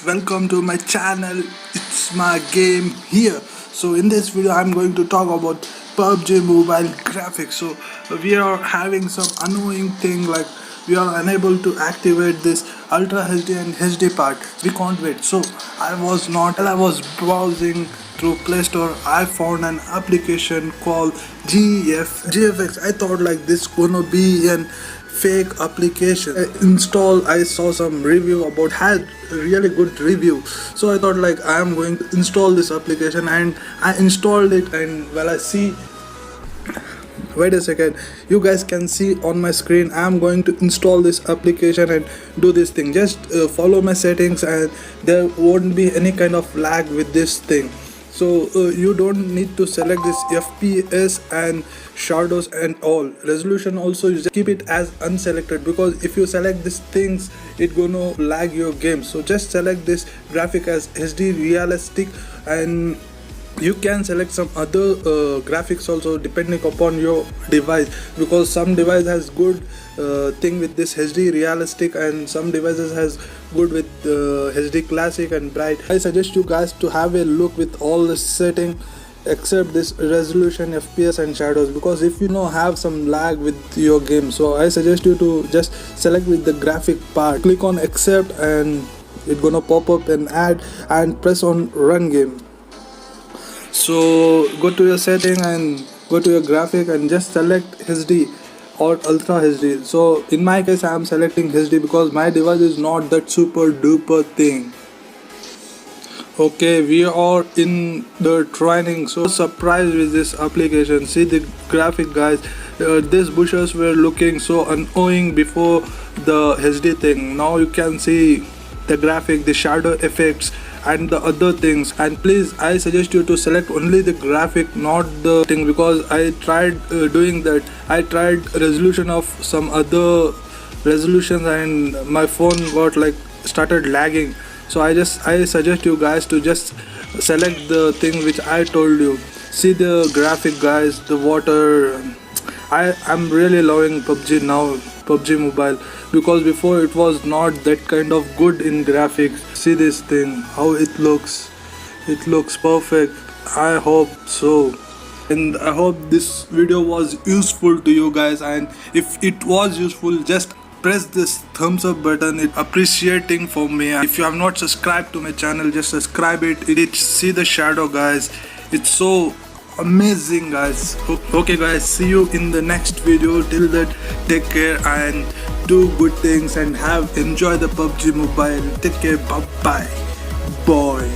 guys, welcome to my channel. It's my game here. So in this video I'm going to talk about PUBG Mobile graphics. So we are having some annoying thing like we are unable to activate this Ultra HD and HD part. We can't wait. So I was browsing through Play Store. I found an application called GFX. I thought like this gonna be an fake application. I saw some review about, had really good review, so I thought like I am going to install this application, and I installed it. And well, I see, wait a second, you guys can see on my screen I am going to install this application and do this thing. Just follow my settings and there won't be any kind of lag with this thing. So you don't need to select this FPS and shadows and all. Resolution also, you just keep it as unselected, because if you select these things it gonna lag your game. So just select this graphic as HD realistic, and you can select some other graphics also depending upon your device, because some device has good thing with this HD realistic and some devices has good with HD classic and bright. I suggest you guys to have a look with all the setting except this resolution, FPS and shadows, because if you have some lag with your game. So I suggest you to just select with the graphic part, click on accept, and it gonna pop up an ad, and press on run game. So go to your setting and go to your graphic and just select HD or Ultra HD. So in my case I am selecting HD because my device is not that super duper thing. Okay, we are in the training. So surprised with this application. See the graphic, guys. These bushes were looking so annoying before the HD thing. Now you can see the graphic, the shadow effects and the other things. And please, I suggest you to select only the graphic, not the thing, because I tried doing that. I tried resolution of some other resolutions and my phone got like started lagging. So I suggest you guys to just select the thing which I told you. See the graphic, guys, the water. I'm really loving PUBG now, PUBG Mobile, because before it was not that kind of good in graphics. See this thing, how it looks perfect. I hope so, and I hope this video was useful to you guys, and if it was useful, just press this thumbs up button. It's appreciating for me. If you have not subscribed to my channel, just subscribe it. See the shadow, guys, it's so amazing, guys. Okay guys, see you in the next video. Till that, take care and do good things and enjoy the PUBG Mobile. Take care, bye bye, boy.